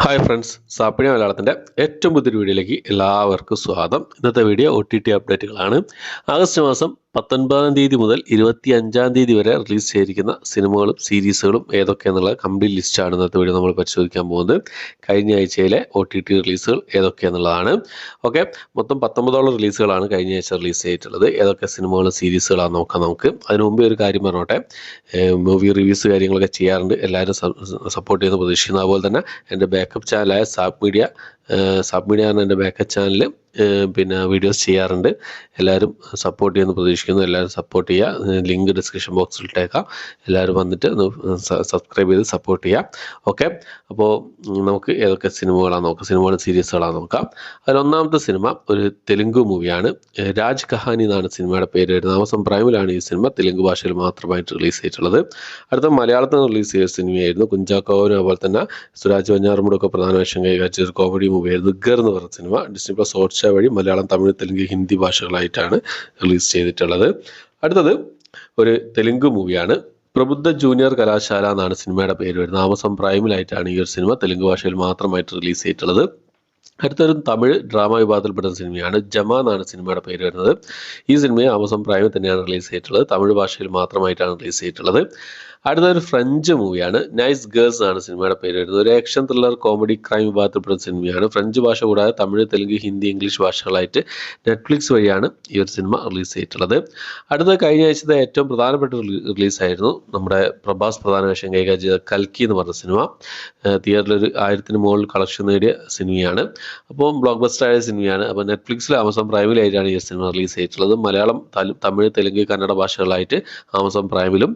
Hi friends, സാപ്പിണി മലയാളത്തിൻ്റെ ഏറ്റവും പുതിയൊരു വീഡിയോയിലേക്ക് എല്ലാവർക്കും സ്വാഗതം. ഇന്നത്തെ വീഡിയോ OTT അപ്ഡേറ്റുകളാണ്. ആഗസ്റ്റ് മാസം 19-ാം തീയതി മുതൽ 25-ാം തീയതി വരെ റിലീസ് ചെയ്തിരിക്കുന്ന സിനിമകളും സീരീസുകളും ഏതൊക്കെയാണെന്നുള്ള കംപ്ലീറ്റ് ലിസ്റ്റാണ് ഇന്നത്തെ വീഡിയോ നമ്മൾ പരിശോധിക്കാൻ പോകുന്നത്. കഴിഞ്ഞ ആഴ്ചയിലെ OTT റിലീസുകൾ ഏതൊക്കെയാണെന്നുള്ളതാണ്. ഓക്കെ, മൊത്തം 19 റിലീസുകളാണ് കഴിഞ്ഞ ആഴ്ച റിലീസ് ചെയ്തിട്ടുള്ളത്. ഏതൊക്കെ സിനിമകളും സീരീസുകളാണെന്ന് നോക്കാം നമുക്ക്. അതിനു മുമ്പേ ഒരു കാര്യം പറഞ്ഞോട്ടെ, മൂവി റിവ്യൂസ് കാര്യങ്ങളൊക്കെ ചെയ്യാറുണ്ട്. എല്ലാവരും സപ്പോർട്ട് ചെയ്യുന്ന പ്രതീക്ഷിക്കുന്നു. അതുപോലെ തന്നെ എൻ്റെ ബാക്കപ്പ് ചാനലായ സാപ്പ് മീഡിയ ആണ് എൻ്റെ ബാക്കപ്പ് ചാനൽ. പിന്നെ വീഡിയോസ് ചെയ്യാറുണ്ട്. എല്ലാവരും സപ്പോർട്ട് ചെയ്യുന്ന പ്രതീക്ഷിക്കുന്നു. എല്ലാവരും സപ്പോർട്ട് ചെയ്യുക. ലിങ്ക് ഡിസ്ക്രിപ്ഷൻ ബോക്സിൽ ഇട്ടേക്കാം. എല്ലാവരും വന്നിട്ട് സബ്സ്ക്രൈബ് ചെയ്ത് സപ്പോർട്ട് ചെയ്യാം. ഓക്കെ, അപ്പോൾ നമുക്ക് ഏതൊക്കെ സിനിമകളാണ് നോക്കാം, സിനിമകളും സീരീസുകളാണ് നോക്കാം. അതിലൊന്നാമത്തെ സിനിമ ഒരു തെലുങ്ക് മൂവിയാണ്. രാജ് കഹാനി എന്നാണ് സിനിമയുടെ പേര് വരുന്നത്. ആമസോൺ പ്രൈമിലാണ് ഈ സിനിമ തെലുങ്ക് ഭാഷയിൽ മാത്രമായിട്ട് റിലീസ് ചെയ്തിട്ടുള്ളത്. അടുത്ത മലയാളത്തിൽ നിന്ന് റിലീസ് ചെയ്ത സിനിമയായിരുന്നു. കുഞ്ചാക്കോവനും അതുപോലെ തന്നെ സുരാജ് വെഞ്ഞാറമൂടൊക്കെ പ്രധാന വേഷം കൈകാഴ്ച ഒരു കോമഡി മൂവിയായിരുന്നു ഗർ എന്ന് പറയുന്ന സിനിമ. ഡിസ്നി പ്ലസ് ഹോട്ട്സ്റ്റാർ വഴി മലയാളം, തമിഴ്, തെലുങ്ക്, ഹിന്ദി ഭാഷകളായിട്ടാണ് റിലീസ് ചെയ്തിട്ടുള്ളത്. അടുത്തത് ഒരു തെലുങ്ക് മൂവിയാണ്. പ്രബുദ്ധ ജൂനിയർ കലാശാല എന്നാണ് സിനിമയുടെ പേര് വരുന്നത്. ആമസോൺ പ്രൈമിലായിട്ടാണ് ഈ ഒരു സിനിമ തെലുങ്ക് ഭാഷയിൽ മാത്രമായിട്ട് റിലീസ് ചെയ്തിട്ടുള്ളത്. അടുത്തൊരു തമിഴ് ഡ്രാമ വിഭാഗത്തിൽപ്പെടുന്ന സിനിമയാണ്. ജമ എന്നാണ് സിനിമയുടെ പേര് വരുന്നത്. ഈ സിനിമയെ ആമസോൺ പ്രൈമിൽ തന്നെയാണ് റിലീസ് ചെയ്തിട്ടുള്ളത്. തമിഴ് ഭാഷയിൽ മാത്രമായിട്ടാണ് റിലീസ് ചെയ്തിട്ടുള്ളത്. അടുത്തൊരു ഫ്രഞ്ച് മൂവിയാണ്. നൈസ് ഗേൾസ് ആണ് സിനിമയുടെ പേര് വരുന്നത്. ഒരു ആക്ഷൻ ത്രില്ലർ കോമഡി ക്രൈം വിഭാഗത്തിൽപ്പെടുന്ന സിനിമയാണ്. ഫ്രഞ്ച് ഭാഷ കൂടാതെ തമിഴ്, തെലുങ്ക്, ഹിന്ദി, ഇംഗ്ലീഷ് ഭാഷകളായിട്ട് നെറ്റ്ഫ്ലിക്സ് വഴിയാണ് ഈ ഒരു സിനിമ റിലീസ് ചെയ്തിട്ടുള്ളത്. അടുത്ത കഴിഞ്ഞ ആഴ്ചത്തെ ഏറ്റവും പ്രധാനപ്പെട്ട റിലീസായിരുന്നു നമ്മുടെ പ്രഭാസ് പ്രധാന വേഷം കൈകാര്യം ചെയ്ത കൽക്കി എന്ന് പറഞ്ഞ സിനിമ. തിയേറ്ററിൽ 1000-ന് മുകളിൽ കളക്ഷൻ നേടിയ സിനിമയാണ്. അപ്പോൾ ബ്ലോക്ക് ബസ്റ്റർ ആയ സിനിമയാണ്. അപ്പോൾ നെറ്റ്ഫ്ലിക്സിൽ ആമസോൺ പ്രൈമിലായിട്ടാണ് ഈ സിനിമ റിലീസ് ചെയ്തിട്ടുള്ളത്. മലയാളം, തമിഴ്, തെലുങ്ക്, കന്നഡ ഭാഷകളായിട്ട് ആമസോൺ പ്രൈമിലും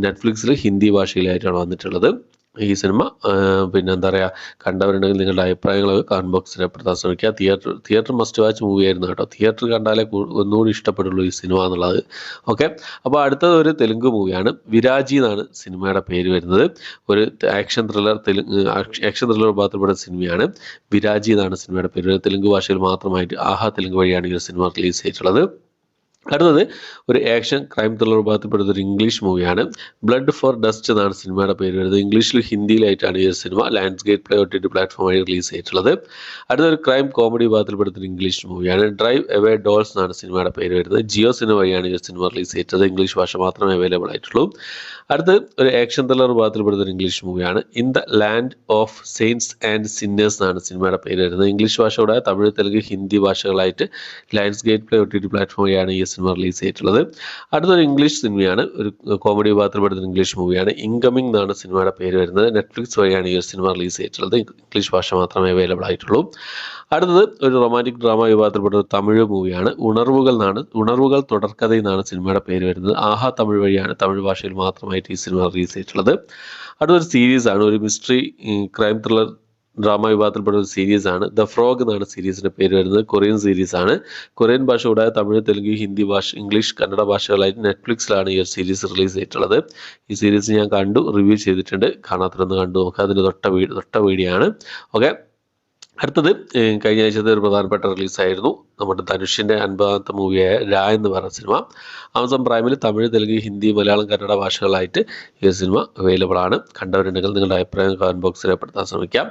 നെറ്റ്ഫ്ലിക്സിൽ ഹിന്ദി ഭാഷയിലായിട്ടാണ് വന്നിട്ടുള്ളത് ഈ സിനിമ. പിന്നെ എന്താ പറയുക, കണ്ടവരുണ്ടെങ്കിൽ നിങ്ങളുടെ അഭിപ്രായങ്ങളൊക്കെ കമൻറ്റ് ബോക്സിൽ രേഖപ്പെടുത്താൻ ശ്രമിക്കുക. തിയേറ്റർ മസ്റ്റ് വാച്ച് മൂവിയായിരുന്നു കേട്ടോ. തിയേറ്റർ കണ്ടാലേ ഒന്നുകൂടി ഇഷ്ടപ്പെടുള്ളൂ ഈ സിനിമ എന്നുള്ളത്. ഓക്കെ, അപ്പോൾ അടുത്തത് ഒരു തെലുങ്ക് മൂവിയാണ്. വിരാജി എന്നാണ് സിനിമയുടെ പേര് വരുന്നത്. ഒരു ആക്ഷൻ ത്രില്ലർ വിഭാഗത്തിൽപ്പെടുന്ന സിനിമയാണ്. വിരാജി എന്നാണ് സിനിമയുടെ പേര്. തെലുങ്ക് ഭാഷയിൽ മാത്രമായിട്ട് ആഹാ തെലുങ്ക് വഴിയാണ് ഈ സിനിമ റിലീസ് ചെയ്തിട്ടുള്ളത്. അടുത്തത് ഒരു ആക്ഷൻ ക്രൈം ത്രില്ലർ വിഭാഗത്തിൽപ്പെടുന്ന ഒരു ഇംഗ്ലീഷ് മൂവിയാണ്. ബ്ലഡ് ഫോർ ഡസ്റ്റ് എന്നാണ് സിനിമയുടെ പേര് വരുന്നത്. ഇംഗ്ലീഷിലും ഹിന്ദിയിലായിട്ടാണ് ഈ cinema landscape play OTT platform വഴി റിലീസ് ചെയ്തിട്ടുള്ളത്. അടുത്തൊരു ക്രൈം കോമഡി വിഭാഗത്തിൽപ്പെടുന്ന ഒരു ഇംഗ്ലീഷ് മൂവിയാണ്. ഡ്രൈവ് എവേ ഡോൾസ് എന്നാണ് സിനിമയുടെ പേര് വരുന്നത്. ജിയോ സിനിമ വഴിയാണ് ഈ സിനിമ റിലീസ് ചെയ്തത്. ഇംഗ്ലീഷ് ഭാഷ മാത്രമേ അവൈലബിൾ ആയിട്ടുള്ളൂ. അടുത്ത് ഒരു ആക്ഷൻ ത്രില്ലർ വിഭാഗത്തിൽപ്പെടുന്ന ഒരു ഇംഗ്ലീഷ് മൂവിയാണ്. In the land of saints and sinners എന്നാണ് സിനിമയുടെ പേര് വരുന്നത്. ഇംഗ്ലീഷ് ഭാഷ കൂടാതെ തമിഴ്, തെലുങ്ക്, ഹിന്ദി ഭാഷകളായിട്ട് ലാൻഡ്സ്കേപ്പ് പ്ലേ OTT പ്ലാറ്റ്ഫോം വഴിയാണ് ഈ സിനിമ റിലീസ് ചെയ്തിട്ടുള്ളത്. അടുത്തൊരു ഇംഗ്ലീഷ് സിനിമയാണ്. ഒരു കോമഡി വിഭാഗത്തിൽപ്പെടുന്ന ഇംഗ്ലീഷ് മൂവിയാണ്. ഇൻകമിംഗ് എന്നാണ് സിനിമയുടെ പേര് വരുന്നത്. നെറ്റ്ഫ്ലിക്സ് വഴിയാണ് ഈ സിനിമ റിലീസ് ചെയ്തിട്ടുള്ളത്. ഇംഗ്ലീഷ് ഭാഷ മാത്രമേ അവൈലബിൾ ആയിട്ടുള്ളൂ. അടുത്തത് ഒരു റൊമാൻറ്റിക് ഡ്രാമ വിഭാഗത്തിൽപ്പെട്ട ഒരു തമിഴ് മൂവിയാണ്. ഉണർവുകൾ തുടർക്കഥ എന്നാണ് സിനിമയുടെ പേര് വരുന്നത്. ആഹാ തമിഴ് വഴിയാണ്, തമിഴ് ഭാഷയിൽ മാത്രമായിട്ട് ഈ സിനിമ റിലീസ് ചെയ്തിട്ടുള്ളത്. അടുത്തൊരു സീരീസാണ്. ഒരു മിസ്റ്ററി ക്രൈം ത്രില്ലർ ഡ്രാമ വിഭാഗത്തിൽപ്പെട്ട ഒരു സീരീസാണ്. ദ ഫ്രോഗ് എന്നാണ് സീരീസിൻ്റെ പേര് വരുന്നത്. കൊറിയൻ സീരീസാണ്. കൊറിയൻ ഭാഷ കൂടാതെ തമിഴ്, തെലുങ്ക്, ഹിന്ദി ഭാഷ, ഇംഗ്ലീഷ്, കന്നഡ ഭാഷകളായിട്ട് നെറ്റ്ഫ്ലിക്സിലാണ് ഈ ഒരു സീരീസ് റിലീസ് ചെയ്തിട്ടുള്ളത്. ഈ സീരീസ് ഞാൻ റിവ്യൂ ചെയ്തിട്ടുണ്ട്. കാണാത്തതൊന്ന് കണ്ടു നോക്കുക. അതിൻ്റെ തൊട്ട വീഡിയോ ആണ്. ഓക്കെ, അടുത്തത് കഴിഞ്ഞ ആഴ്ചത്തെ ഒരു പ്രധാനപ്പെട്ട റിലീസായിരുന്നു നമ്മുടെ ധനുഷിൻ്റെ 50ാമത്തെ മൂവിയായ രാ എന്ന് പറയുന്ന സിനിമ. ആമസോൺ പ്രൈമിൽ തമിഴ്, തെലുങ്ക്, ഹിന്ദി, മലയാളം, കന്നഡ ഭാഷകളായിട്ട് ഈ സിനിമ അവൈലബിൾ ആണ്. കണ്ടവരുണ്ടെങ്കിൽ നിങ്ങളുടെ അഭിപ്രായം കമൻറ്റ് ബോക്സിൽ രേഖപ്പെടുത്താൻ ശ്രമിക്കാം.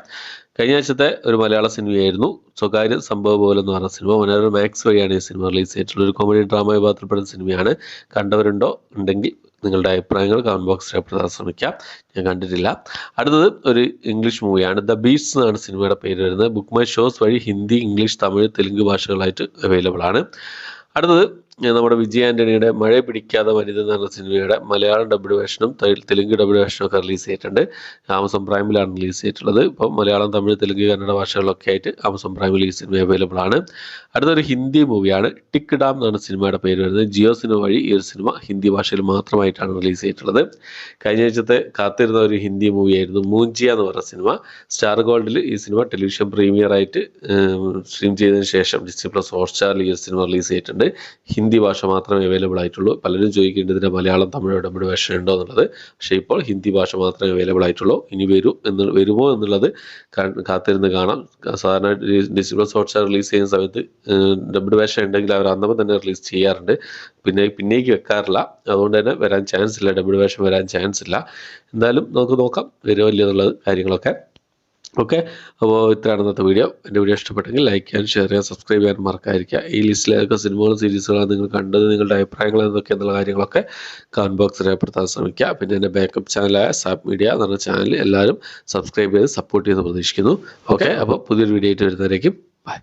കഴിഞ്ഞ ആഴ്ചത്തെ ഒരു മലയാള സിനിമയായിരുന്നു സ്വകാര്യ സംഭവം പോലെ എന്ന് പറഞ്ഞ സിനിമ. മനോരമ മാക്സ് വഴിയാണ് ഈ സിനിമ റിലീസ് ചെയ്തിട്ടുള്ള ഒരു കോമഡി ഡ്രാമ വിഭാഗത്തിൽപ്പെടുന്ന സിനിമയാണ്. ഉണ്ടെങ്കിൽ നിങ്ങളുടെ അഭിപ്രായങ്ങൾ കമൻറ്റ് ബോക്സിൽ രേഖപ്പെടുത്താൻ ശ്രമിക്കാം. ഞാൻ കണ്ടിട്ടില്ല. അടുത്തത് ഒരു ഇംഗ്ലീഷ് മൂവിയാണ്. ദ ബീസ്റ്റ് എന്നാണ് സിനിമയുടെ പേര് വരുന്നത്. ബുക്ക് മൈ ഷോസ് വഴി ഹിന്ദി, ഇംഗ്ലീഷ്, തമിഴ്, തെലുങ്ക് ഭാഷകളായിട്ട് അവൈലബിൾ ആണ്. അടുത്തത് നമ്മുടെ വിജയ് ആൻ്റണിയുടെ മഴ പിടിക്കാതെ വനിത എന്ന് പറഞ്ഞ സിനിമയുടെ മലയാളം ഡബ്ഡ് വേർഷനും തെലുങ്ക് ഡബ്ഡ് വേർഷനും ഒക്കെ റിലീസ് ചെയ്തിട്ടുണ്ട്. ആമസോൺ പ്രൈമിലാണ് റിലീസ് ചെയ്തിട്ടുള്ളത്. ഇപ്പോൾ മലയാളം, തമിഴ്, തെലുങ്ക്, കന്നഡ ഭാഷകളിലൊക്കെ ആയിട്ട് ആമസോൺ പ്രൈമിൽ ഈ സിനിമ അവൈലബിൾ ആണ്. അടുത്തൊരു ഹിന്ദി മൂവിയാണ്. ടിക് ഡാം എന്നാണ് സിനിമയുടെ പേര് വരുന്നത്. ജിയോ സിനിമ വഴി ഈ ഒരു സിനിമ ഹിന്ദി ഭാഷയിൽ മാത്രമായിട്ടാണ് റിലീസ് ചെയ്തിട്ടുള്ളത്. കഴിഞ്ഞ ആഴ്ചത്തെ കാത്തിരുന്ന ഒരു ഹിന്ദി മൂവിയായിരുന്നു മൂഞ്ചിയ എന്ന് പറഞ്ഞ സിനിമ. സ്റ്റാർ ഗോൾഡിൽ ഈ സിനിമ ടെലിവിഷൻ പ്രീമിയർ ആയിട്ട് സ്ട്രീം ചെയ്തതിന് ശേഷം ഡിസ്നി പ്ലസ് ഹോട്ട്സ്റ്റാറിൽ ഈ സിനിമ റിലീസ് ചെയ്തിട്ടുണ്ട്. ഹിന്ദി ഭാഷ മാത്രമേ അവൈലബിൾ ആയിട്ടുള്ളൂ. പലരും ചോദിക്കേണ്ടതിൻ്റെ മലയാളം, തമിഴ് ഡബ്ഡ് വേർഷൻ ഉണ്ടോ എന്നുള്ളത്. പക്ഷേ ഇപ്പോൾ ഹിന്ദി ഭാഷ മാത്രമേ അവൈലബിൾ ആയിട്ടുള്ളൂ. ഇനി വരുമോ എന്നുള്ളത് കാത്തിരുന്ന് കാണാം. സാധാരണ ഡിസ്നി പ്ലസ് ഹോട്ട്സ്റ്റാർ റിലീസ് ചെയ്യുന്ന സമയത്ത് ഡബ്ഡ് വേർഷൻ ഉണ്ടെങ്കിൽ അവർ അന്നപ്പം തന്നെ റിലീസ് ചെയ്യാറുണ്ട്. പിന്നേക്ക് വെക്കാറില്ല. അതുകൊണ്ട് തന്നെ വരാൻ ചാൻസ് ഇല്ല, ഡബ്ഡ് വേർഷൻ വരാൻ ചാൻസ് ഇല്ല. എന്തായാലും നമുക്ക് നോക്കാം വരുമോ ഇല്ല എന്നുള്ളത് കാര്യങ്ങളൊക്കെ. ഓക്കെ, അപ്പോൾ ഇത്രയാണ് ഇന്നത്തെ വീഡിയോ. എൻ്റെ വീഡിയോ ഇഷ്ടപ്പെട്ടെങ്കിൽ ലൈക്ക് ചെയ്യാൻ, ഷെയർ ചെയ്യാൻ, സബ്സ്ക്രൈബ് ചെയ്യാൻ മറക്കാതിരിക്കുക. ഈ ലിസ്റ്റിലെ ഏതൊക്കെ സിനിമകളും സീരീസുകളാണ് നിങ്ങൾ കണ്ടത്, നിങ്ങളുടെ അഭിപ്രായങ്ങൾ എന്തൊക്കെയെന്നുള്ള കാര്യങ്ങളൊക്കെ കമൻറ്റ് ബോക്സിൽ രേഖപ്പെടുത്താൻ ശ്രമിക്കുക. പിന്നെ എൻ്റെ ബാക്കപ്പ് ചാനലായ സാപ്പ് മീഡിയ എന്ന് പറഞ്ഞ ചാനൽ എല്ലാവരും സബ്സ്ക്രൈബ് ചെയ്ത് സപ്പോർട്ട് ചെയ്ത് പ്രതീക്ഷിക്കുന്നു. ഓക്കെ, അപ്പോൾ പുതിയൊരു വീഡിയോ ആയിട്ട് വരുന്നവരേക്കും ബൈ.